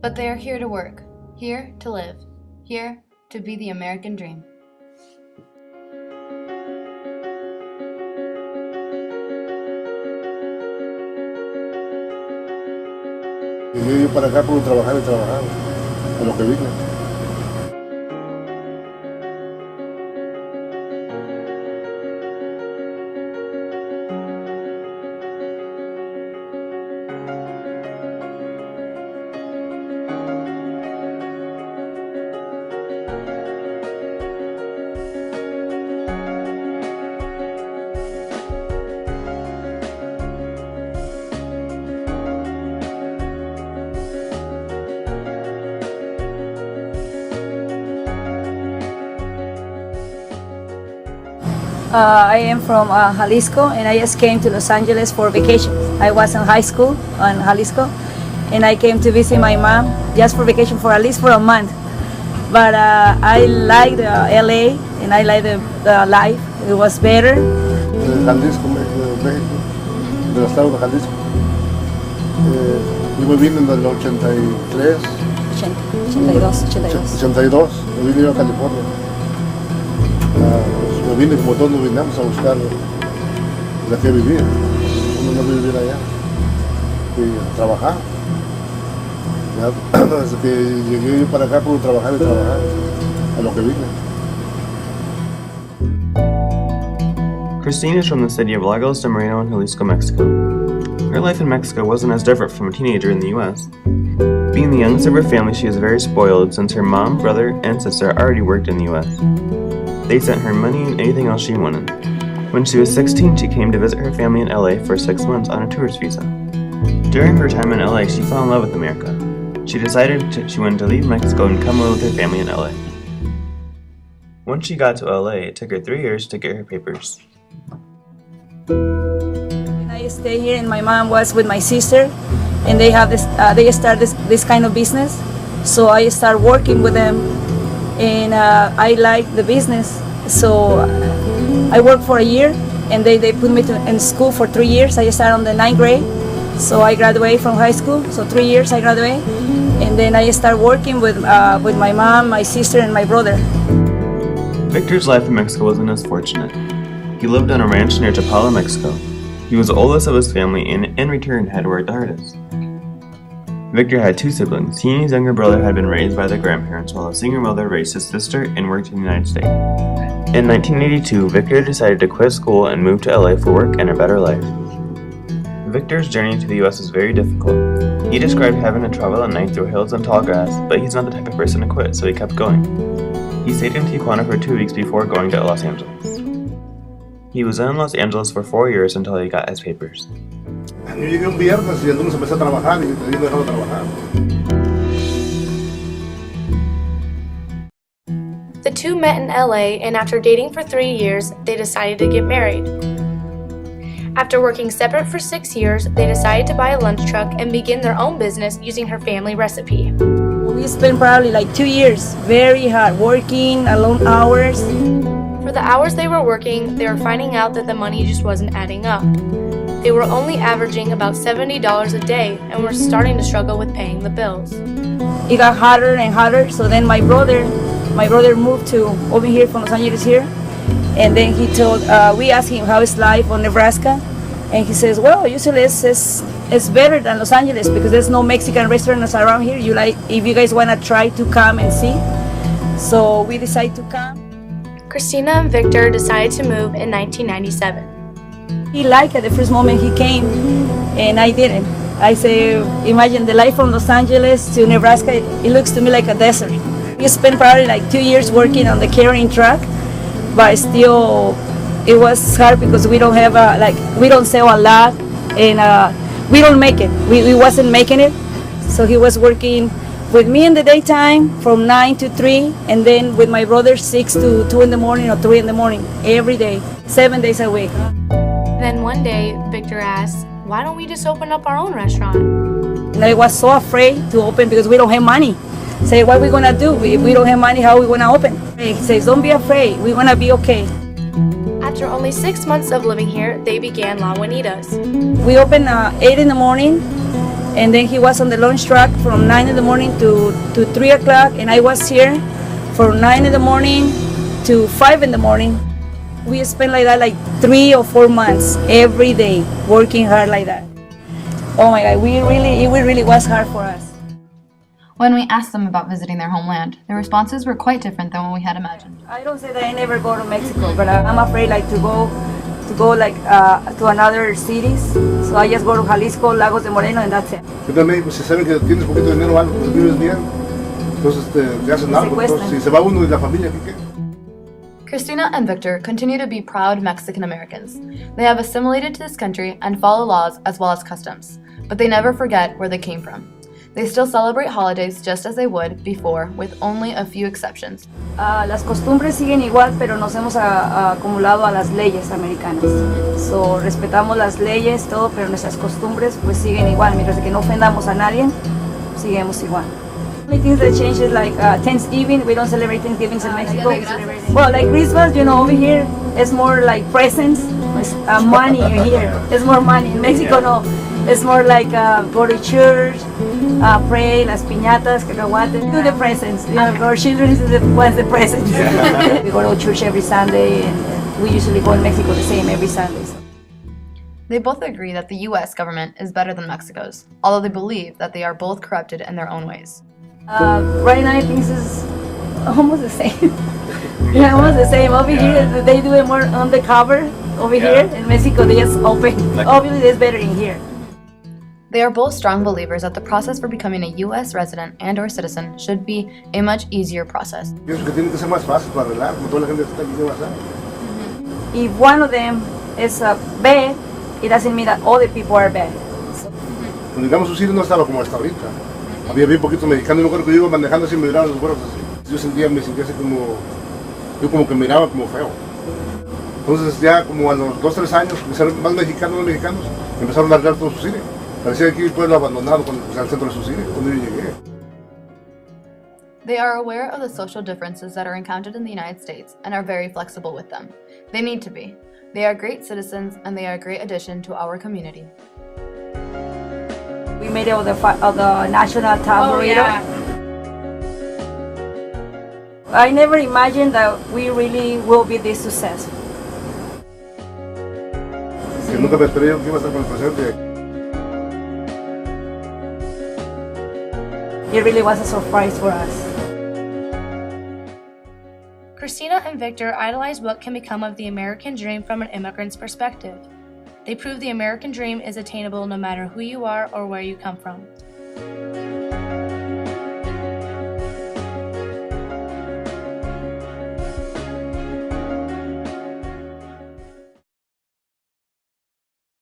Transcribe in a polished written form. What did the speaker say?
But they are here to work, here to live, here to be the American dream. Yo para acá puedo trabajar y trabajar, a lo que vine. I am from Jalisco, and I just came to Los Angeles for vacation. I was in high school in Jalisco, and I came to visit my mom just for vacation for at least for a month. But I liked LA, and I liked the life. It was better. Jalisco, México, del estado de Jalisco. Yo me vine en el 83. 82. Me vine yo a California. Pues me vine como todos nos vinimos a buscar la que vivir. Uno no vive vivir allá y a trabajar. Ya, desde que llegué yo para acá pude trabajar y trabajar a lo que vine. Christine is from the city of Lagos de Moreno in Jalisco, Mexico. Her life in Mexico wasn't as different from a teenager in the US. Being the youngest of her family, she is very spoiled since her mom, brother, and sister already worked in the US. They sent her money and anything else she wanted. When she was 16, she came to visit her family in LA for 6 months on a tourist visa. During her time in LA, she fell in love with America. She decided she wanted to leave Mexico and come live with her family in LA. Once she got to LA, it took her 3 years to get her papers. I stayed here, and my mom was with my sister, and they have this. They started this kind of business, so I started working with them, and I liked the business. So I worked for a year, and they put me in school for 3 years. I started on the 9th grade, so I graduated from high school. So 3 years I graduated, and then I started working with my mom, my sister, and my brother. Victor's life in Mexico wasn't as fortunate. He lived on a ranch near Chapala, Mexico. He was the oldest of his family and in return had worked the hardest. Victor had 2 siblings. He and his younger brother had been raised by their grandparents, while his single mother raised his sister and worked in the United States. In 1982, Victor decided to quit school and move to LA for work and a better life. Victor's journey to the US was very difficult. He described having to travel at night through hills and tall grass, but he's not the type of person to quit, so he kept going. He stayed in Tijuana for 2 weeks before going to Los Angeles. He was in Los Angeles for 4 years until he got his papers. Yo llegué un viernes y el lunes empecé a trabajar y yo dejaba de trabajar. The two met in LA, and after dating for 3 years, they decided to get married. After working separate for 6 years, they decided to buy a lunch truck and begin their own business using her family recipe. We spent probably like 2 years, very hard, working, long hours. For the hours they were working, they were finding out that the money just wasn't adding up. They were only averaging about $70 a day and were starting to struggle with paying the bills. It got harder and harder, so then my brother moved to over here from Los Angeles here, and then we asked him how is life on Nebraska, and he says, well, usually it's better than Los Angeles because there's no Mexican restaurants around here. If you guys want to try to come and see. So we decided to come. Christina and Victor decided to move in 1997. He liked it the first moment he came, and I didn't. I say, imagine the life from Los Angeles to Nebraska, it looks to me like a desert. We spent probably like 2 years working on the carrying truck, but still it was hard because we don't have we don't sell a lot, and we don't make it. We wasn't making it, so he was working with me in the daytime from 9 to 3, and then with my brother 6 to 2 in the morning or 3 in the morning, every day, 7 days a week. Then one day, Victor asked, why don't we just open up our own restaurant? And I was so afraid to open because we don't have money. Say, what are we gonna do? If we don't have money, how are we gonna open? He says, don't be afraid, we're gonna be okay. After only 6 months of living here, they began La Juanita's. We opened 8 in the morning, And then he was on the lunch truck from 9 in the morning to 3 o'clock, and I was here from 9 in the morning to 5 in the morning. We spent like that like 3 or 4 months every day working hard like that. Oh my God, it really was hard for us. When we asked them about visiting their homeland, their responses were quite different than what we had imagined. I don't say that I never go to Mexico, but I'm afraid like to go like to another cities. So I just go to Jalisco, Lagos de Moreno, and that's it. Yo también, pues si saben que tienes poquito dinero o algo, pues vives bien. Entonces te hacen algo. Entonces, si se va uno y la familia, ¿qué? Christina and Victor continue to be proud Mexican Americans. They have assimilated to this country and follow laws as well as customs, but they never forget where they came from. They still celebrate holidays just as they would before, with only a few exceptions. Las costumbres siguen igual, pero nos hemos acumulado a las leyes americanas. So, respetamos las leyes, todo, pero nuestras costumbres pues siguen igual. Mientras que no ofendamos a nadie, seguimos igual. The things that change is like Thanksgiving. We don't celebrate Thanksgiving in Mexico. Well, like Christmas, you know, over here it's more like presents, money here. It's more money. In Mexico, no. It's more like go to church, pray, las piñatas, cacahuates, do the presents. You know, our children is the ones the presents. We go to church every Sunday, and we usually go in Mexico the same every Sunday. So. They both agree that the U.S. government is better than Mexico's, although they believe that they are both corrupted in their own ways. Right now, I think this is almost the same. Yeah, almost the same. Over here, they do it more undercover. Over here in Mexico, they just open. Obviously, it's better in here. They are both strong believers that the process for becoming a U.S. resident and/or citizen should be a much easier process. Pienso que tiene que ser más fácil para arreglar, como toda la gente que está aquí ¿qué va a hacer? If one of them is bad, it doesn't mean that all the people are bad. Cuando llegamos a Siouxland no estaba como hasta ahorita. Había bien poquitos mexicanos, yo me acuerdo que yo iba manejando así, me miraban los güeros así. Yo me sentía así como, yo como que miraba como feo. Entonces ya como a los 2 o 3 años, empezaron más mexicanos, empezaron a arreglar todo su cine. Parecía aquí el pueblo abandonado al centro de su cine, cuando yo llegué. They are aware of the social differences that are encountered in the United States and are very flexible with them. They need to be. They are great citizens and they are a great addition to our community. We made it of the national top burrito. Yeah. I never imagined that we really will be this successful. Que nunca me esperé que iba a estar con el presidente. It really was a surprise for us. Christina and Victor idolize what can become of the American dream from an immigrant's perspective. They prove the American dream is attainable no matter who you are or where you come from.